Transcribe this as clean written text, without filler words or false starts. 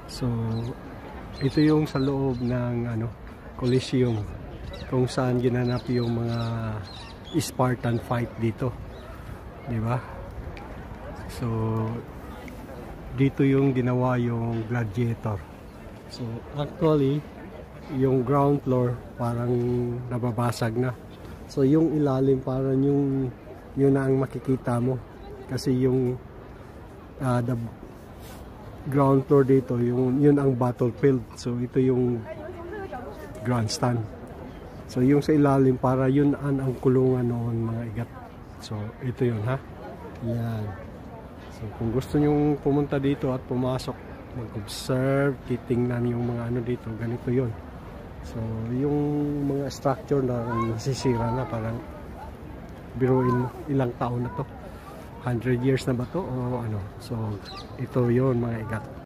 So ito yung sa loob ng Coliseum kung saan ginanap yung mga Spartan fight dito, di ba? So dito yung ginawa yung gladiator. So actually yung ground floor parang nababasag na. So yung ilalim parang yun na ang makikita mo kasi yung the ground floor dito yun ang battlefield. So ito yung grandstand. So yung sa ilalim para yun ang kulungan noon mga igat. So ito yun ha. Yan. So kung gusto nyong pumunta dito at pumasok, mag-observe, titingnan yung mga dito, ganito yun. So yung mga structure na nasisira na, parang biruin mo, ilang taon na to, 100 years na ba to o ano. So ito yun mga igat.